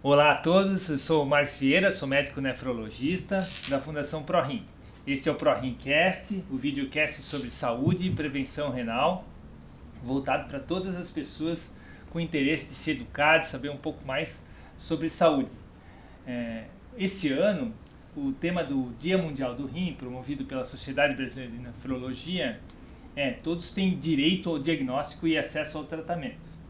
Olá a todos, eu sou o Marcos Vieira, sou médico nefrologista da Fundação ProRim. Este é o ProRimcast, o videocast sobre saúde e prevenção renal, voltado para todas as pessoas com interesse de se educar, de saber um pouco mais sobre saúde. Este ano, o tema do Dia Mundial do Rim, promovido pela Sociedade Brasileira de Nefrologia, é Todos têm direito ao diagnóstico e acesso ao tratamento.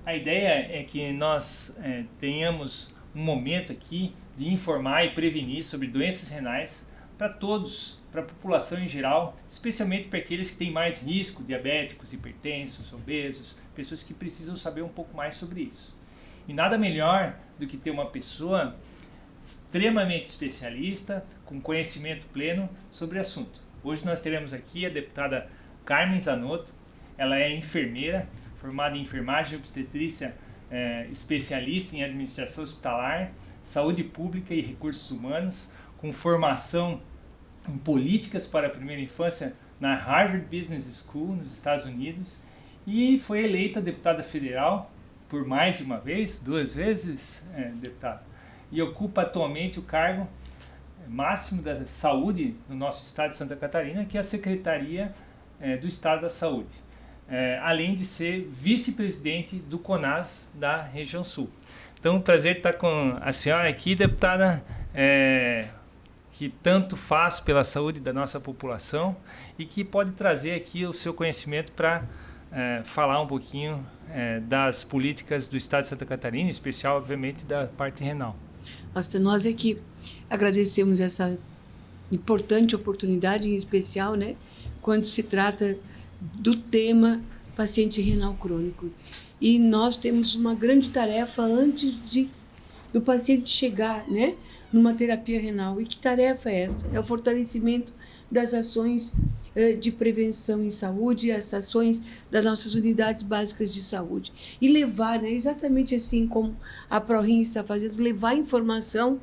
A ideia é que nós tenhamos um momento aqui de informar e prevenir sobre doenças renais para todos, para a população em geral, especialmente para aqueles que têm mais risco, diabéticos, hipertensos, obesos, pessoas que precisam saber um pouco mais sobre isso. E nada melhor do que ter uma pessoa extremamente especialista, com conhecimento pleno sobre o assunto. Hoje nós teremos aqui a deputada Carmen Zanotto. Ela é enfermeira, formada em enfermagem e obstetrícia, especialista em administração hospitalar, saúde pública e recursos humanos, com formação em políticas para a primeira infância na Harvard Business School, nos Estados Unidos, e foi eleita deputada federal por mais de uma vez, 2 vezes, deputada, e ocupa atualmente o cargo máximo da saúde no nosso estado de Santa Catarina, que é a Secretaria do Estado da Saúde. Além de ser vice-presidente do CONAS da região sul. Então, prazer estar com a senhora aqui, deputada, que tanto faz pela saúde da nossa população e que pode trazer aqui o seu conhecimento para falar um pouquinho das políticas do estado de Santa Catarina, em especial, obviamente, da parte renal. Nós aqui agradecemos essa importante oportunidade, em especial, né, quando se trata do tema paciente renal crônico. E nós temos uma grande tarefa antes do paciente chegar, né, numa terapia renal. E que tarefa é essa? É o fortalecimento das ações de prevenção em saúde, as ações das nossas unidades básicas de saúde. E levar, né, exatamente assim como a ProRim está fazendo, levar informação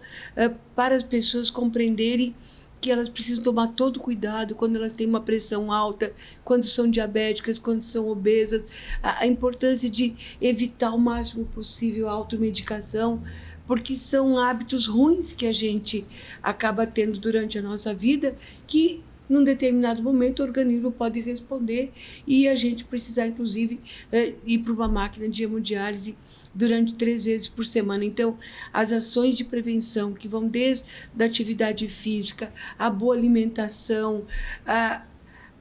para as pessoas compreenderem que elas precisam tomar todo cuidado quando elas têm uma pressão alta, quando são diabéticas, quando são obesas, a importância de evitar o máximo possível a automedicação, porque são hábitos ruins que a gente acaba tendo durante a nossa vida, que num determinado momento o organismo pode responder e a gente precisar, inclusive, ir para uma máquina de hemodiálise durante 3 vezes por semana. Então, as ações de prevenção que vão desde a atividade física, a boa alimentação,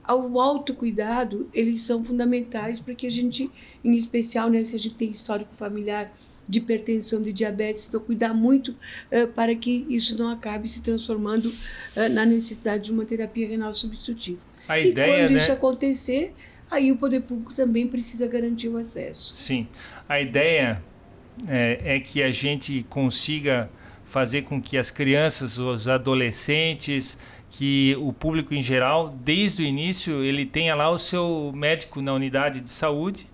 ao autocuidado, eles são fundamentais para que a gente, em especial, né, se a gente tem histórico familiar de hipertensão, de diabetes, então cuidar muito para que isso não acabe se transformando na necessidade de uma terapia renal substitutiva. A ideia, quando isso acontecer, aí o poder público também precisa garantir o acesso. Sim, a ideia é que a gente consiga fazer com que as crianças, os adolescentes, que o público em geral, desde o início, ele tenha lá o seu médico na unidade de saúde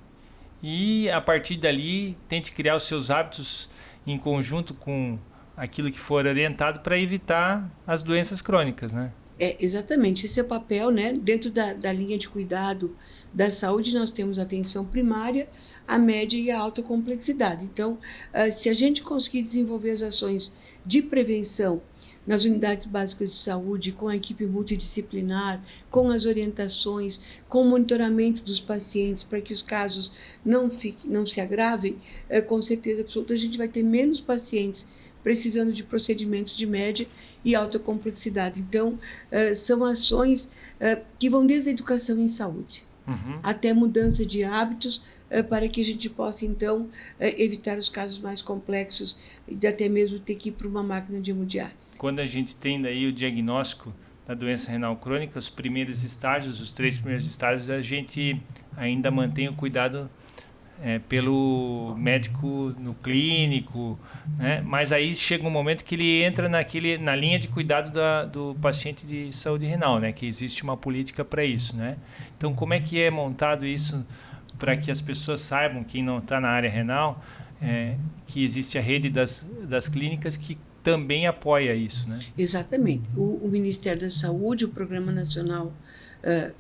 e a partir dali tente criar os seus hábitos em conjunto com aquilo que for orientado para evitar as doenças crônicas, né? Exatamente, esse é o papel, né? Dentro da linha de cuidado da saúde, nós temos a atenção primária, a média e a alta complexidade. Então, se a gente conseguir desenvolver as ações de prevenção nas unidades básicas de saúde, com a equipe multidisciplinar, com as orientações, com o monitoramento dos pacientes para que os casos não se agravem, com certeza absoluta a gente vai ter menos pacientes precisando de procedimentos de média e alta complexidade. Então, são ações que vão desde a educação em saúde, até mudança de hábitos, para que a gente possa, então, evitar os casos mais complexos e até mesmo ter que ir para uma máquina de hemodiálise. Quando a gente tem daí o diagnóstico da doença renal crônica, os primeiros estágios, os 3 primeiros estágios, a gente ainda mantém o cuidado pelo médico no clínico, né? Mas aí chega um momento que ele entra na linha de cuidado do paciente de saúde renal, né? Que existe uma política para isso, né? Então, como é que é montado isso para que as pessoas saibam, quem não está na área renal, que existe a rede das clínicas que também apoia isso, né? Exatamente. O Ministério da Saúde, o Programa Nacional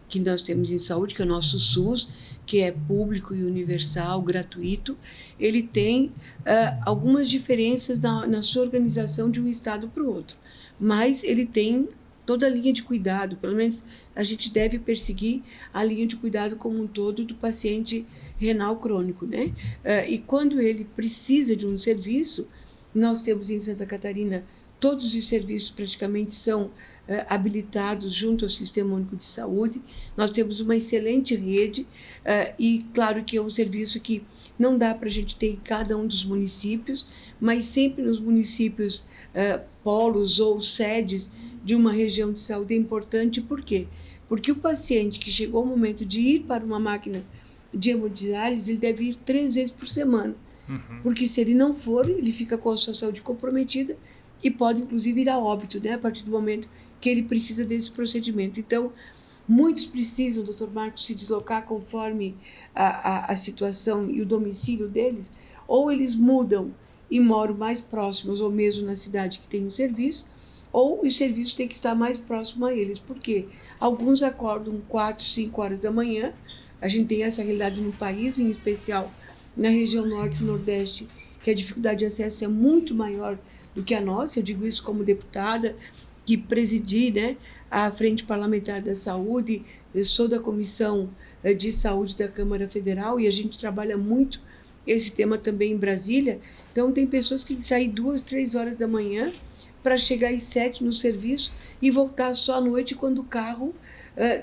que nós temos em saúde, que é o nosso SUS, que é público e universal, gratuito, ele tem algumas diferenças na sua organização de um estado para o outro, mas ele tem toda a linha de cuidado, pelo menos a gente deve perseguir a linha de cuidado como um todo do paciente renal crônico, né? E quando ele precisa de um serviço, nós temos em Santa Catarina, todos os serviços praticamente são habilitados junto ao Sistema Único de Saúde. Nós temos uma excelente rede e, claro, que é um serviço que não dá para a gente ter em cada um dos municípios, mas sempre nos municípios polos ou sedes de uma região de saúde é importante. Por quê? Porque o paciente que chegou ao momento de ir para uma máquina de hemodiálise, ele deve ir 3 vezes por semana. Porque se ele não for, ele fica com a sua saúde comprometida e pode, inclusive, ir a óbito, né, a partir do momento que ele precisa desse procedimento. Então, muitos precisam, doutor Marcos, se deslocar conforme a situação e o domicílio deles, ou eles mudam e moram mais próximos, ou mesmo na cidade que tem o serviço, ou o serviço tem que estar mais próximo a eles. Por quê? Alguns acordam 4, 5 horas da manhã, a gente tem essa realidade no país, em especial na região norte e nordeste, que a dificuldade de acesso é muito maior do que a nossa. Eu digo isso como deputada, que presidi, né, a Frente Parlamentar da Saúde, eu sou da Comissão de Saúde da Câmara Federal e a gente trabalha muito esse tema também em Brasília. Então, tem pessoas que têm que sair 2, 3 horas da manhã para chegar às 7 no serviço e voltar só à noite quando o carro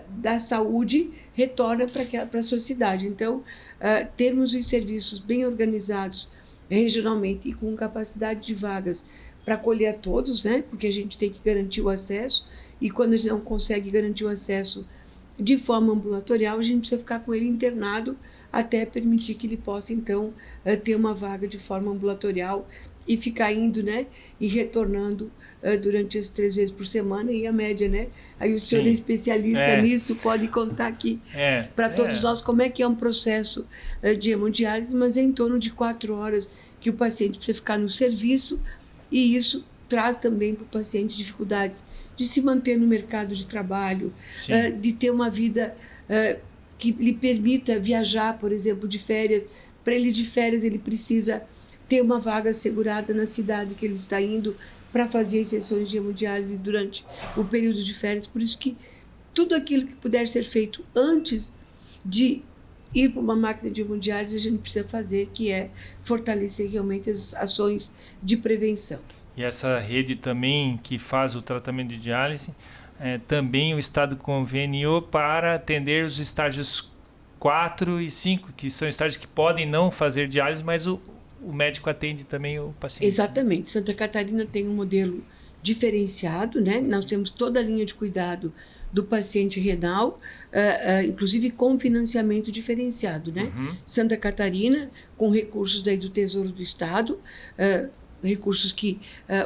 da saúde retorna para a sua cidade. Então, termos os serviços bem organizados regionalmente e com capacidade de vagas para acolher a todos, né? Porque a gente tem que garantir o acesso, e quando a gente não consegue garantir o acesso de forma ambulatorial, a gente precisa ficar com ele internado até permitir que ele possa, então, ter uma vaga de forma ambulatorial e ficar indo, né, e retornando durante as 3 vezes por semana, e a média, né? Aí o senhor é especialista nisso, pode contar aqui para todos nós como é que é um processo de hemodiálise, mas é em torno de 4 horas que o paciente precisa ficar no serviço, e isso traz também para o paciente dificuldades de se manter no mercado de trabalho, de ter uma vida que lhe permita viajar, por exemplo, de férias. Para ele ir de férias, ele precisa ter uma vaga assegurada na cidade que ele está indo para fazer as sessões de hemodiálise durante o período de férias. Por isso que tudo aquilo que puder ser feito antes de ir para uma máquina de hemodiálise, a gente precisa fazer, que é fortalecer realmente as ações de prevenção. E essa rede também que faz o tratamento de diálise, também o Estado conveniou para atender os estágios 4 e 5, que são estágios que podem não fazer diálise, mas o médico atende também o paciente. Exatamente. Santa Catarina tem um modelo diferenciado, né? Nós temos toda a linha de cuidado do paciente renal, inclusive com financiamento diferenciado, né? Santa Catarina, com recursos daí do Tesouro do Estado, recursos que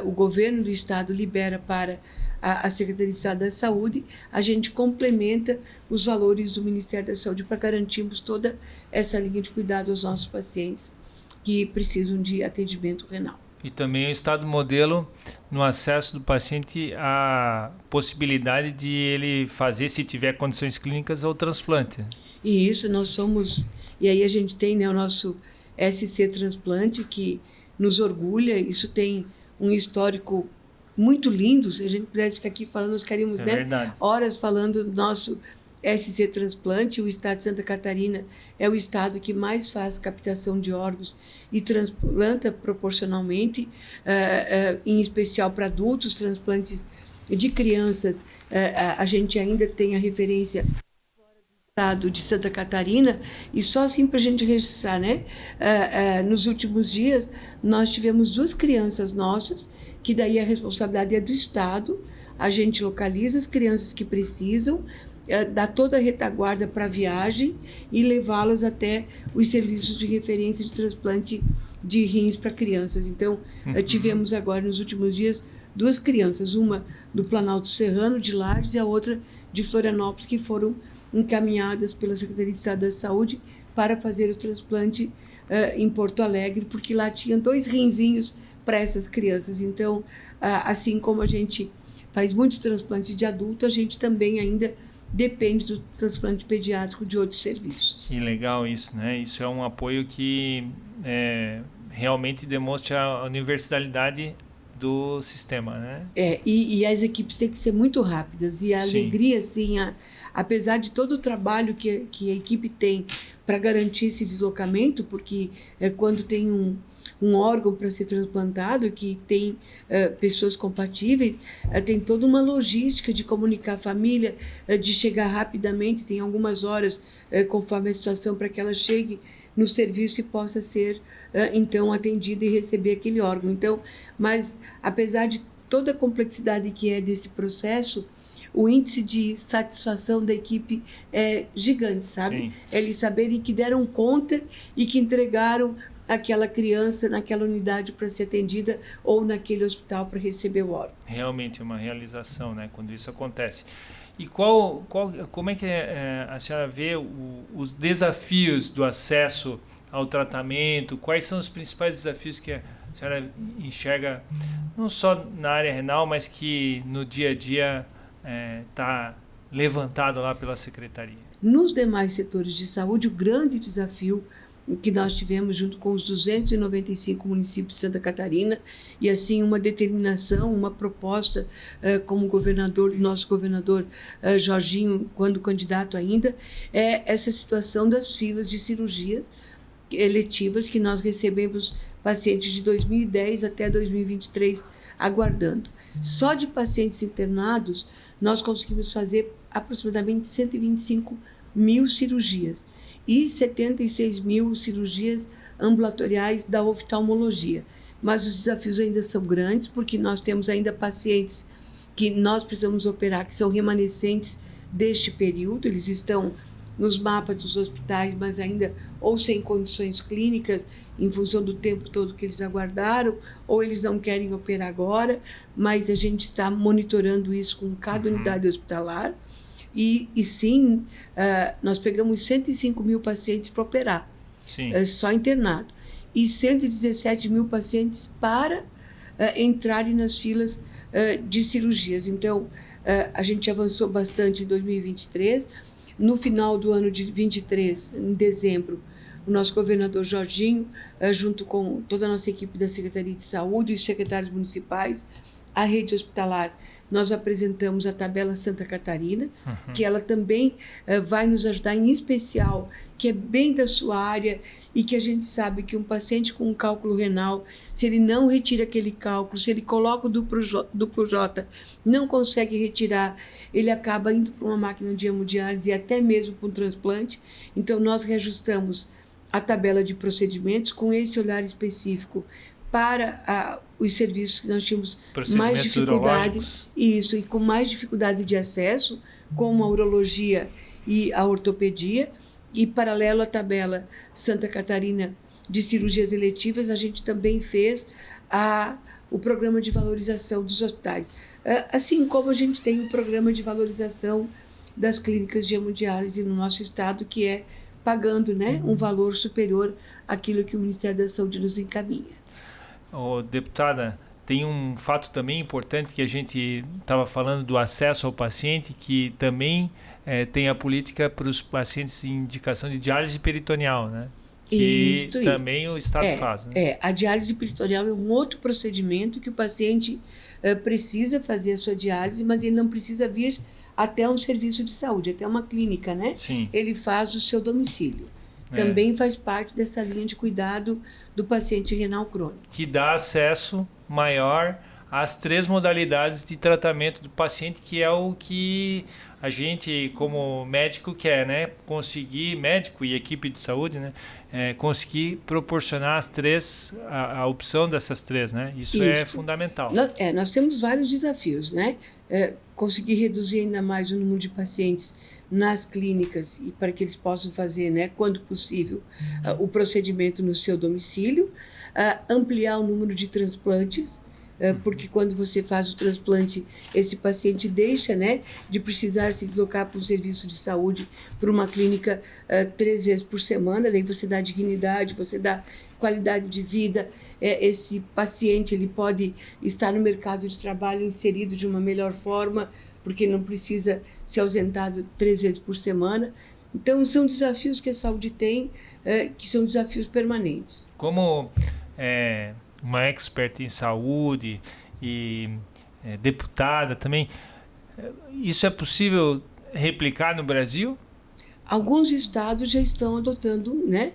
o governo do Estado libera para a Secretaria de Estado da Saúde, a gente complementa os valores do Ministério da Saúde para garantirmos toda essa linha de cuidado aos nossos pacientes que precisam de atendimento renal. E também o Estado modelo no acesso do paciente à possibilidade de ele fazer, se tiver condições clínicas, o transplante. E isso nós somos... E aí a gente tem, né, o nosso SC Transplante, que nos orgulha. Isso tem um histórico muito lindo. Se a gente pudesse ficar aqui falando, nós ficaríamos horas falando do nosso SC Transplante. O estado de Santa Catarina é o estado que mais faz captação de órgãos e transplanta proporcionalmente, em especial para adultos, transplantes de crianças. A gente ainda tem a referência fora do estado de Santa Catarina, e só assim para a gente registrar, né? Nos últimos dias, nós tivemos 2 crianças nossas, que daí a responsabilidade é do estado. A gente localiza as crianças que precisam, dar toda a retaguarda para a viagem e levá-las até os serviços de referência de transplante de rins para crianças. Então, tivemos agora, nos últimos dias, 2 crianças, uma do Planalto Serrano, de Lages, e a outra de Florianópolis, que foram encaminhadas pela Secretaria de Estado da Saúde para fazer o transplante em Porto Alegre, porque lá tinha 2 rinzinhos para essas crianças. Então, assim como a gente faz muito transplante de adulto, a gente também ainda depende do transplante pediátrico de outros serviços. Que legal isso, né? Isso é um apoio que realmente demonstra a universalidade do sistema, né? E as equipes têm que ser muito rápidas. E a Sim. alegria, assim, apesar de todo o trabalho que a equipe tem para garantir esse deslocamento, porque quando tem um órgão para ser transplantado, que tem pessoas compatíveis, tem toda uma logística de comunicar a família, de chegar rapidamente, tem algumas horas, conforme a situação, para que ela chegue no serviço e possa ser, então, atendida e receber aquele órgão. Então, mas, apesar de toda a complexidade que é desse processo, o índice de satisfação da equipe é gigante, sabe? Sim. Eles saberem que deram conta e que entregaram aquela criança naquela unidade para ser atendida ou naquele hospital para receber o órgão. Realmente é uma realização, né, quando isso acontece. E como é que a senhora vê os desafios do acesso ao tratamento? Quais são os principais desafios que a senhora enxerga, não só na área renal, mas que no dia a dia está levantado lá pela Secretaria? Nos demais setores de saúde, o grande desafio que nós tivemos junto com os 295 municípios de Santa Catarina, e assim uma determinação, uma proposta como governador, nosso governador Jorginho, quando candidato ainda, é essa situação das filas de cirurgias eletivas que nós recebemos pacientes de 2010 até 2023 aguardando. Só de pacientes internados, nós conseguimos fazer aproximadamente 125 mil cirurgias e 76 mil cirurgias ambulatoriais da oftalmologia. Mas os desafios ainda são grandes, porque nós temos ainda pacientes que nós precisamos operar, que são remanescentes deste período, eles estão nos mapas dos hospitais, mas ainda ou sem condições clínicas, em função do tempo todo que eles aguardaram, ou eles não querem operar agora, mas a gente está monitorando isso com cada unidade hospitalar. E sim, nós pegamos 105 mil pacientes para operar, só internado, e 117 mil pacientes para entrarem nas filas de cirurgias. Então, a gente avançou bastante em 2023. No final do ano de 2023, em dezembro, o nosso governador Jorginho, junto com toda a nossa equipe da Secretaria de Saúde e os secretários municipais, a rede hospitalar, nós apresentamos a tabela Santa Catarina, que ela também vai nos ajudar, em especial, que é bem da sua área, e que a gente sabe que um paciente com um cálculo renal, se ele não retira aquele cálculo, se ele coloca o duplo J, não consegue retirar, ele acaba indo para uma máquina de hemodiálise e até mesmo para um transplante. Então, nós reajustamos a tabela de procedimentos com esse olhar específico para os serviços que nós tínhamos mais dificuldade, e com mais dificuldade de acesso, como a urologia e a ortopedia, e paralelo à tabela Santa Catarina de cirurgias eletivas, a gente também fez o programa de valorização dos hospitais. Assim como a gente tem o programa de valorização das clínicas de hemodiálise no nosso estado, que é pagando, né, um valor superior àquilo que o Ministério da Saúde nos encaminha. Deputada, tem um fato também importante que a gente estava falando do acesso ao paciente, que também tem a política para os pacientes em indicação de diálise peritoneal, né? Que também o Estado faz. Né? A diálise peritoneal é um outro procedimento que o paciente precisa fazer a sua diálise, mas ele não precisa vir até um serviço de saúde, até uma clínica, né? Sim. Ele faz do seu domicílio. Também faz parte dessa linha de cuidado do paciente renal crônico. Que dá acesso maior às 3 modalidades de tratamento do paciente, que é o que a gente, como médico, quer, né? Conseguir, médico e equipe de saúde, né? Conseguir proporcionar as 3, a opção dessas 3, né? Isso é fundamental. Nós temos vários desafios, né? Conseguir reduzir ainda mais o número de pacientes nas clínicas e para que eles possam fazer, né, quando possível, o procedimento no seu domicílio, ampliar o número de transplantes, porque quando você faz o transplante, esse paciente deixa, né, de precisar se deslocar para um serviço de saúde, para uma clínica 3 vezes por semana, daí você dá dignidade, você dá qualidade de vida, esse paciente ele pode estar no mercado de trabalho inserido de uma melhor forma, porque não precisa ser ausentado 3 vezes por semana. Então, são desafios que a saúde tem, que são desafios permanentes. Como uma expert em saúde e deputada também, isso é possível replicar no Brasil? Alguns estados já estão adotando, né,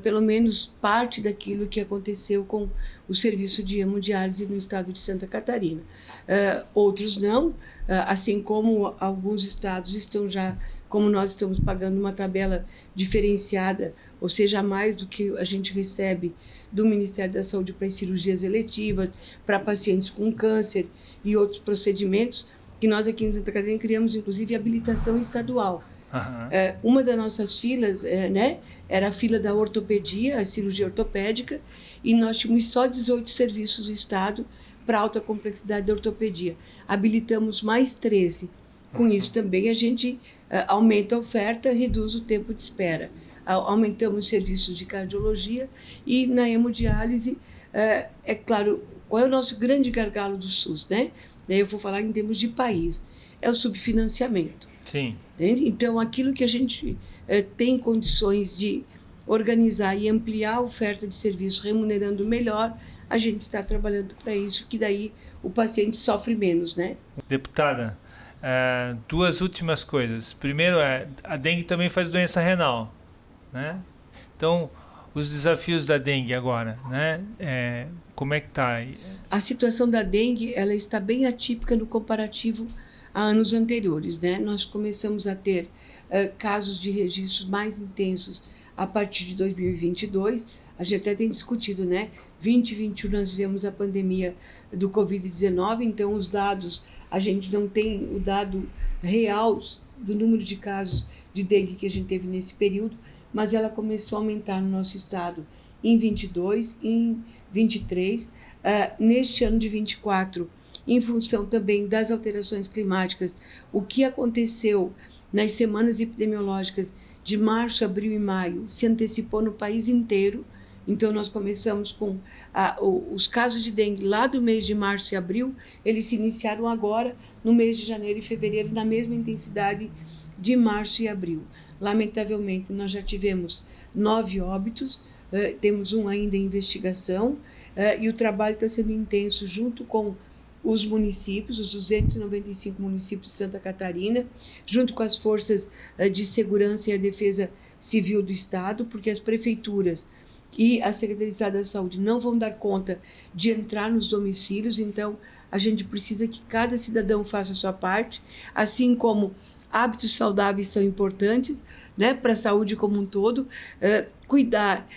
pelo menos parte daquilo que aconteceu com o serviço de hemodiálise no estado de Santa Catarina. Outros não, assim como alguns estados estão já, como nós estamos pagando uma tabela diferenciada, ou seja, mais do que a gente recebe do Ministério da Saúde para cirurgias eletivas, para pacientes com câncer e outros procedimentos, que nós aqui em Santa Catarina criamos, inclusive, habilitação estadual. Uhum. Uma das nossas filas, né, era a fila da ortopedia, a cirurgia ortopédica, e nós tínhamos só 18 serviços do Estado para alta complexidade de ortopedia. Habilitamos mais 13. Com isso também a gente aumenta a oferta, reduz o tempo de espera. Aumentamos os serviços de cardiologia e na hemodiálise, é claro, qual é o nosso grande gargalo do SUS, né? Daí eu vou falar em termos de país, é o subfinanciamento. Sim. Então, aquilo que a gente tem condições de organizar e ampliar a oferta de serviço remunerando melhor, a gente está trabalhando para isso, que daí o paciente sofre menos, né? Deputada, 2 últimas coisas. Primeiro, a dengue também faz doença renal, né? Então, os desafios da dengue agora, né? Como é que está? A situação da dengue, ela está bem atípica no comparativo a anos anteriores, né? Nós começamos a ter casos de registros mais intensos a partir de 2022. A gente até tem discutido, né? 2021 nós vivemos a pandemia do Covid-19, então os dados, a gente não tem o dado real do número de casos de dengue que a gente teve nesse período, mas ela começou a aumentar no nosso estado em 22, em 23, neste ano de 24, em função também das alterações climáticas, o que aconteceu nas semanas epidemiológicas de março, abril e maio se antecipou no país inteiro. Então, nós começamos com os casos de dengue lá do mês de março e abril, eles se iniciaram agora no mês de janeiro e fevereiro, na mesma intensidade de março e abril. Lamentavelmente, nós já tivemos 9 óbitos, temos um ainda em investigação, e o trabalho está sendo intenso junto com os municípios, os 295 municípios de Santa Catarina, junto com as forças de segurança e a defesa civil do Estado, porque as prefeituras e a Secretaria de Estado da Saúde não vão dar conta de entrar nos domicílios, então a gente precisa que cada cidadão faça a sua parte, assim como hábitos saudáveis são importantes, né, para a saúde como um todo. Cuidar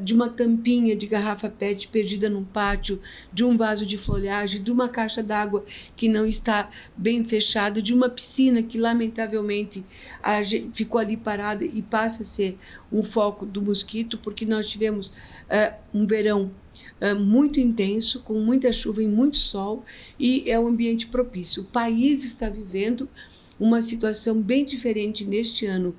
de uma tampinha de garrafa PET perdida num pátio, de um vaso de folhagem, de uma caixa d'água que não está bem fechada, de uma piscina que lamentavelmente ficou ali parada e passa a ser um foco do mosquito, porque nós tivemos um verão muito intenso, com muita chuva e muito sol, e é um ambiente propício. O país está vivendo uma situação bem diferente neste ano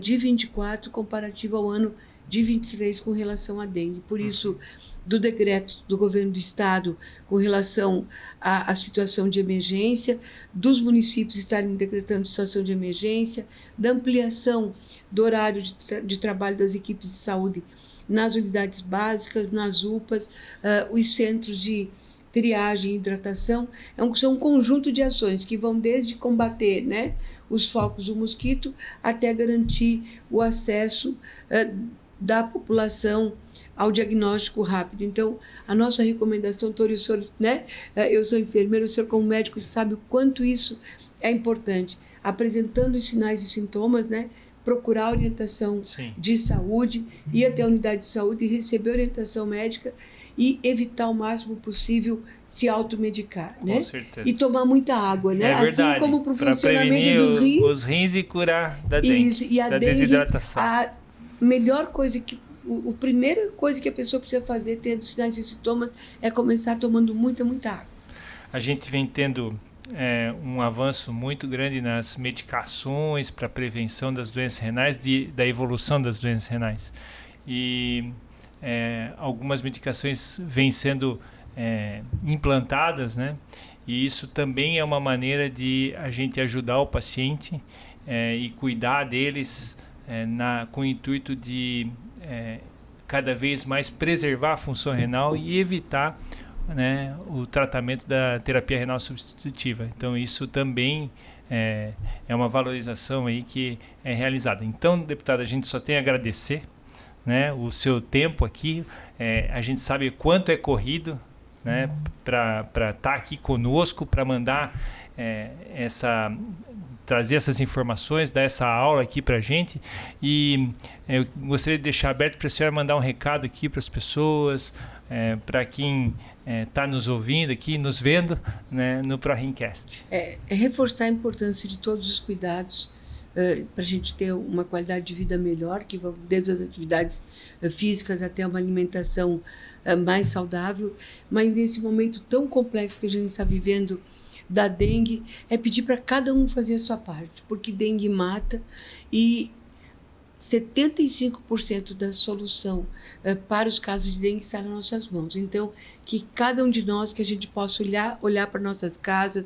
de 24 comparativo ao ano de 23 com relação à dengue. Por isso, do decreto do governo do estado com relação à situação de emergência, dos municípios estarem decretando situação de emergência, da ampliação do horário de trabalho das equipes de saúde nas unidades básicas, nas UPAs, os centros de triagem e hidratação, são um conjunto de ações que vão desde combater, né, os focos do mosquito até garantir o acesso da população ao diagnóstico rápido. Então, a nossa recomendação, doutor, senhor, né, eu sou enfermeiro, o senhor como médico sabe o quanto isso é importante. Apresentando os sinais e sintomas, né, procurar orientação Sim. de saúde, ir até a unidade de saúde e receber orientação médica e evitar o máximo possível se automedicar, Com né? certeza. E tomar muita água, né? É verdade. Assim como para o Pra funcionamento prevenir dos rins. os rins e curar da dengue, Isso, e a da dengue, desidratação. a melhor coisa que a primeira coisa que a pessoa precisa fazer tendo sinais e sintomas é começar tomando muita água. A gente vem tendo um avanço muito grande nas medicações para prevenção das doenças renais, da evolução das doenças renais. E algumas medicações vêm sendo implantadas, né? E isso também é uma maneira de a gente ajudar o paciente e cuidar deles com o intuito de cada vez mais preservar a função renal e evitar, né, o tratamento da terapia renal substitutiva. Então isso também é uma valorização aí que é realizada. Então, deputado, a gente só tem a agradecer, né, o seu tempo aqui. A gente sabe quanto é corrido, né, para estar aqui conosco, para mandar trazer essas informações, dar essa aula aqui para a gente. E eu gostaria de deixar aberto para a senhora mandar um recado aqui para as pessoas, para quem está nos ouvindo aqui, nos vendo, né, no ProRimCast. Reforçar a importância de todos os cuidados para a gente ter uma qualidade de vida melhor, que vão desde as atividades físicas até uma alimentação mais saudável. Mas nesse momento tão complexo que a gente está vivendo da dengue, é pedir para cada um fazer a sua parte, porque dengue mata e 75% da solução para os casos de dengue está nas nossas mãos. Então, que cada um de nós, que a gente possa olhar para nossas casas,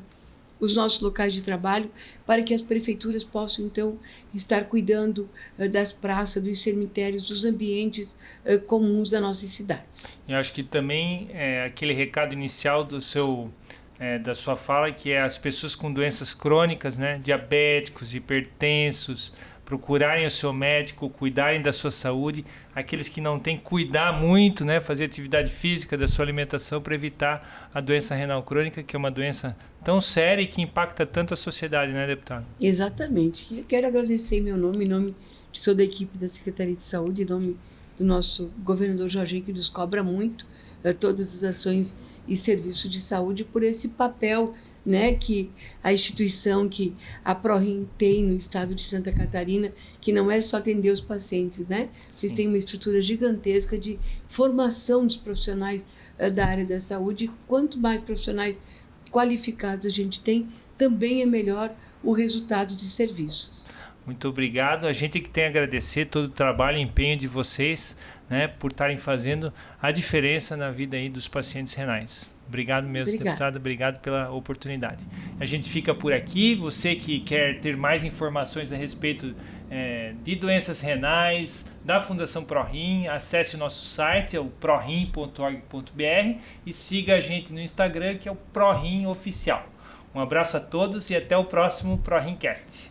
os nossos locais de trabalho, para que as prefeituras possam, então, estar cuidando das praças, dos cemitérios, dos ambientes comuns das nossas cidades. Eu acho que também aquele recado inicial da sua fala, que é as pessoas com doenças crônicas, né, diabéticos, hipertensos, procurarem o seu médico, cuidarem da sua saúde. Aqueles que não têm, cuidar muito, né, fazer atividade física, da sua alimentação, para evitar a doença renal crônica, que é uma doença tão séria e que impacta tanto a sociedade, né, deputado? Exatamente. Eu quero agradecer em nome de toda a equipe da Secretaria de Saúde, em nome do nosso governador Jorginho, que nos cobra muito todas as ações e serviços de saúde, por esse papel, né, que a instituição, que a ProRim tem no estado de Santa Catarina, que não é só atender os pacientes, né? Vocês têm uma estrutura gigantesca de formação dos profissionais da área da saúde. Quanto mais profissionais qualificados a gente tem, também é melhor o resultado dos serviços. Muito obrigado. A gente que tem a agradecer todo o trabalho e empenho de vocês, né, por estarem fazendo a diferença na vida aí dos pacientes renais. Obrigado mesmo, deputado. Obrigado pela oportunidade. A gente fica por aqui. Você que quer ter mais informações a respeito de doenças renais, da Fundação ProRim, acesse o nosso site, é o prorim.org.br, e siga a gente no Instagram, que é o ProRim Oficial. Um abraço a todos e até o próximo ProRimCast.